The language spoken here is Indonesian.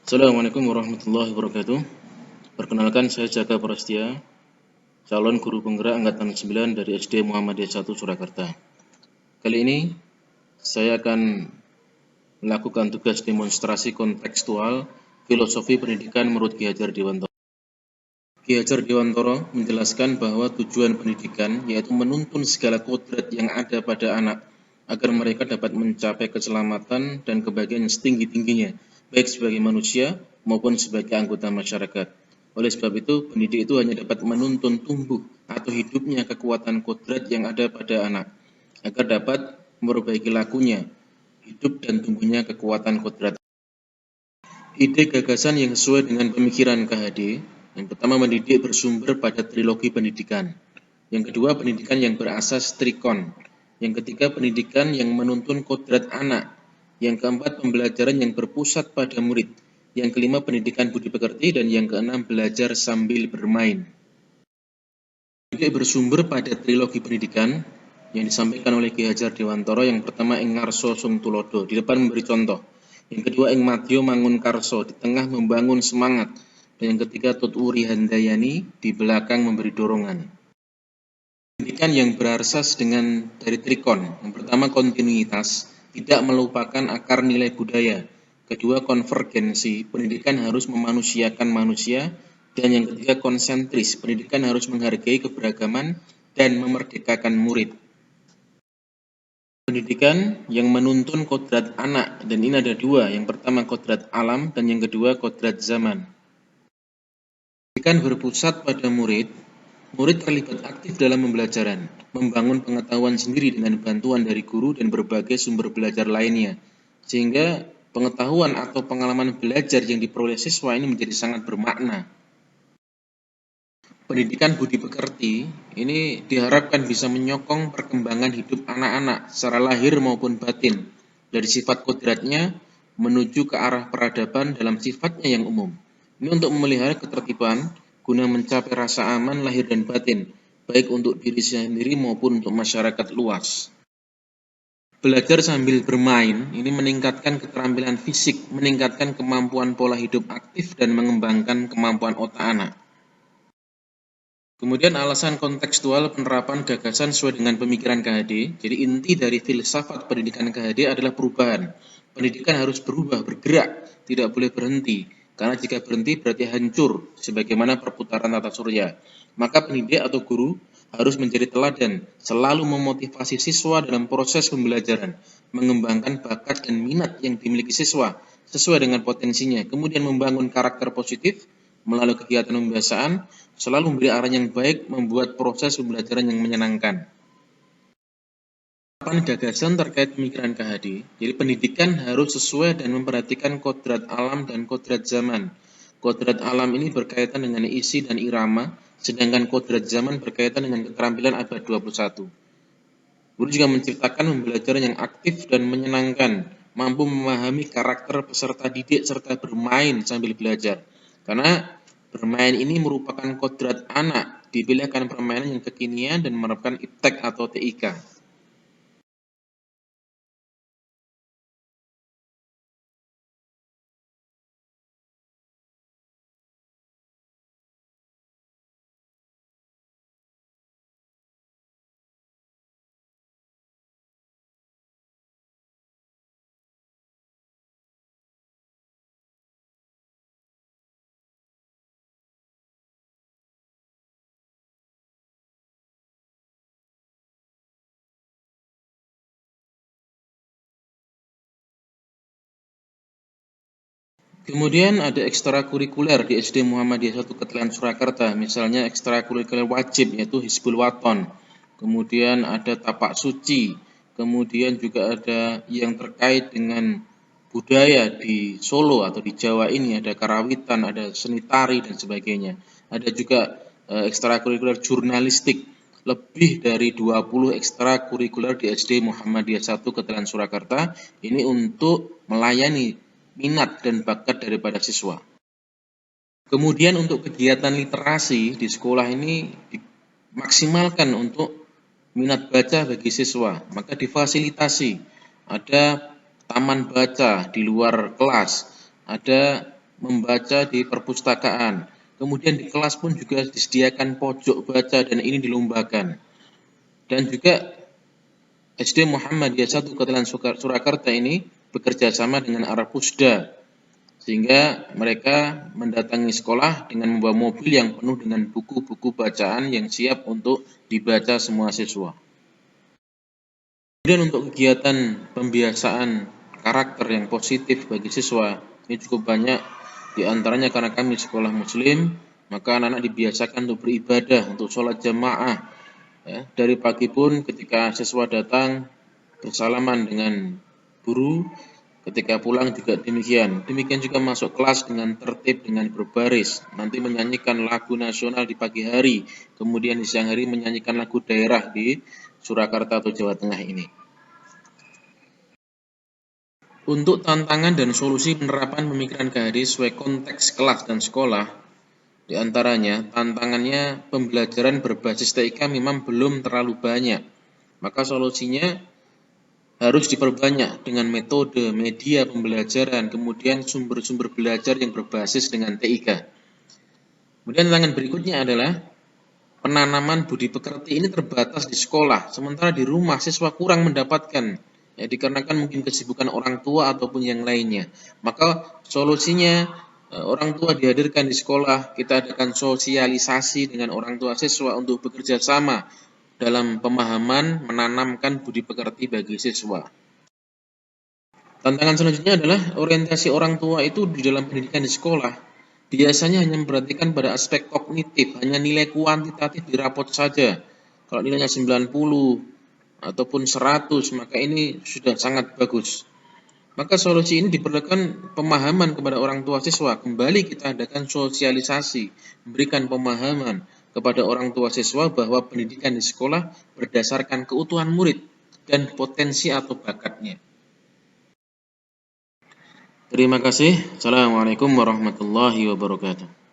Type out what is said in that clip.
Assalamualaikum warahmatullahi wabarakatuh. Perkenalkan, saya Jaka Prastia, calon guru penggerak angkatan 9 dari SD Muhammadiyah 1 Surakarta. Kali ini saya akan melakukan tugas demonstrasi kontekstual filosofi pendidikan menurut Ki Hajar Dewantoro. Ki Hajar Dewantoro menjelaskan bahwa tujuan pendidikan yaitu menuntun segala kodrat yang ada pada anak agar mereka dapat mencapai keselamatan dan kebahagiaan setinggi-tingginya, baik sebagai manusia maupun sebagai anggota masyarakat. Oleh sebab itu, pendidik itu hanya dapat menuntun tumbuh atau hidupnya kekuatan kodrat yang ada pada anak, agar dapat memperbaiki lakunya, hidup dan tumbuhnya kekuatan kodrat. Ide gagasan yang sesuai dengan pemikiran KHD, yang pertama mendidik bersumber pada trilogi pendidikan. Yang kedua, pendidikan yang berasas trikon. Yang ketiga, pendidikan yang menuntun kodrat anak. Yang keempat, pembelajaran yang berpusat pada murid. Yang kelima, pendidikan budi pekerti. Dan yang keenam, belajar sambil bermain. Pendidik bersumber pada trilogi pendidikan yang disampaikan oleh Ki Hajar Dewantoro. Yang pertama, ing ngarso sung tulodo, di depan memberi contoh. Yang kedua, ing madya mangun karso, di tengah membangun semangat. Dan yang ketiga, tuturi handayani, di belakang memberi dorongan. Pendidikan yang berasas dengan dari trikon. Yang pertama, kontinuitas, tidak melupakan akar nilai budaya. Kedua, konvergensi, pendidikan harus memanusiakan manusia. Dan yang ketiga, konsentris, pendidikan harus menghargai keberagaman dan memerdekakan murid. Pendidikan yang menuntun kodrat anak, dan ini ada dua. Yang pertama kodrat alam, dan yang kedua kodrat zaman. Pendidikan berpusat pada murid. Murid terlibat aktif dalam pembelajaran, membangun pengetahuan sendiri dengan bantuan dari guru dan berbagai sumber belajar lainnya, sehingga pengetahuan atau pengalaman belajar yang diperoleh siswa ini menjadi sangat bermakna. Pendidikan budi pekerti ini diharapkan bisa menyokong perkembangan hidup anak-anak secara lahir maupun batin, dari sifat kodratnya menuju ke arah peradaban dalam sifatnya yang umum. Ini untuk memelihara ketertiban guna mencapai rasa aman lahir dan batin, baik untuk diri sendiri maupun untuk masyarakat luas. Belajar sambil bermain ini meningkatkan keterampilan fisik, meningkatkan kemampuan pola hidup aktif, dan mengembangkan kemampuan otak anak. Kemudian alasan kontekstual penerapan gagasan sesuai dengan pemikiran KHD. Jadi inti dari filsafat pendidikan KHD adalah perubahan. Pendidikan harus berubah, bergerak, tidak boleh berhenti. Karena jika berhenti berarti hancur, sebagaimana perputaran tata surya. Maka pendidik atau guru harus menjadi teladan, selalu memotivasi siswa dalam proses pembelajaran, mengembangkan bakat dan minat yang dimiliki siswa sesuai dengan potensinya, kemudian membangun karakter positif melalui kegiatan pembiasaan, selalu memberi arahan yang baik, membuat proses pembelajaran yang menyenangkan. Gagasan terkait pemikiran KHD. Jadi pendidikan harus sesuai dan memperhatikan kodrat alam dan kodrat zaman. Kodrat alam ini berkaitan dengan isi dan irama, sedangkan kodrat zaman berkaitan dengan keterampilan abad 21. Guru juga menciptakan pembelajaran yang aktif dan menyenangkan, mampu memahami karakter peserta didik serta bermain sambil belajar. Karena bermain ini merupakan kodrat anak, dipilihkan permainan yang kekinian dan menerapkan iptek atau TIK. Kemudian ada ekstrakurikuler di SD Muhammadiyah 1 Ketelen Surakarta, misalnya ekstrakurikuler wajib yaitu Hizbul Waton. Kemudian ada tapak suci, kemudian juga ada yang terkait dengan budaya di Solo atau di Jawa ini, ada karawitan, ada seni tari dan sebagainya. Ada juga ekstrakurikuler jurnalistik, lebih dari 20 ekstrakurikuler di SD Muhammadiyah 1 Ketelen Surakarta, ini untuk melayani minat dan bakat daripada siswa. Kemudian untuk kegiatan literasi di sekolah ini dimaksimalkan untuk minat baca bagi siswa, maka difasilitasi. Ada taman baca di luar kelas, ada membaca di perpustakaan. Kemudian di kelas pun juga disediakan pojok baca dan ini dilombakan. Dan juga SD Muhammadiyah 1 Ketilan Surakarta ini bekerja sama dengan Arapusda, sehingga mereka mendatangi sekolah dengan membawa mobil yang penuh dengan buku-buku bacaan yang siap untuk dibaca semua siswa. Kemudian untuk kegiatan pembiasaan karakter yang positif bagi siswa, ini cukup banyak. Di antaranya karena kami sekolah muslim, maka anak-anak dibiasakan untuk beribadah, untuk sholat jamaah. Ya, dari pagi pun ketika siswa datang bersalaman dengan guru, ketika pulang juga demikian. Demikian juga masuk kelas dengan tertib, dengan berbaris. Nanti menyanyikan lagu nasional di pagi hari, kemudian di siang hari menyanyikan lagu daerah di Surakarta atau Jawa Tengah ini. Untuk tantangan dan solusi penerapan pemikiran KHD sesuai konteks kelas dan sekolah, di antaranya tantangannya pembelajaran berbasis TIK memang belum terlalu banyak. Maka solusinya harus diperbanyak dengan metode, media pembelajaran, kemudian sumber-sumber belajar yang berbasis dengan TIK. Kemudian tantangan berikutnya adalah penanaman budi pekerti ini terbatas di sekolah, sementara di rumah siswa kurang mendapatkan, ya, dikarenakan mungkin kesibukan orang tua ataupun yang lainnya. Maka solusinya orang tua dihadirkan di sekolah, kita adakan sosialisasi dengan orang tua siswa untuk bekerja sama dalam pemahaman menanamkan budi pekerti bagi siswa. Tantangan selanjutnya adalah orientasi orang tua itu di dalam pendidikan di sekolah. Biasanya hanya memperhatikan pada aspek kognitif, hanya nilai kuantitatif di rapot saja. Kalau nilainya 90 ataupun 100, maka ini sudah sangat bagus. Maka solusi ini diperlukan pemahaman kepada orang tua siswa. Kembali kita adakan sosialisasi, memberikan pemahaman kepada orang tua siswa bahwa pendidikan di sekolah berdasarkan keutuhan murid dan potensi atau bakatnya. Terima kasih. Assalamualaikum warahmatullahi wabarakatuh.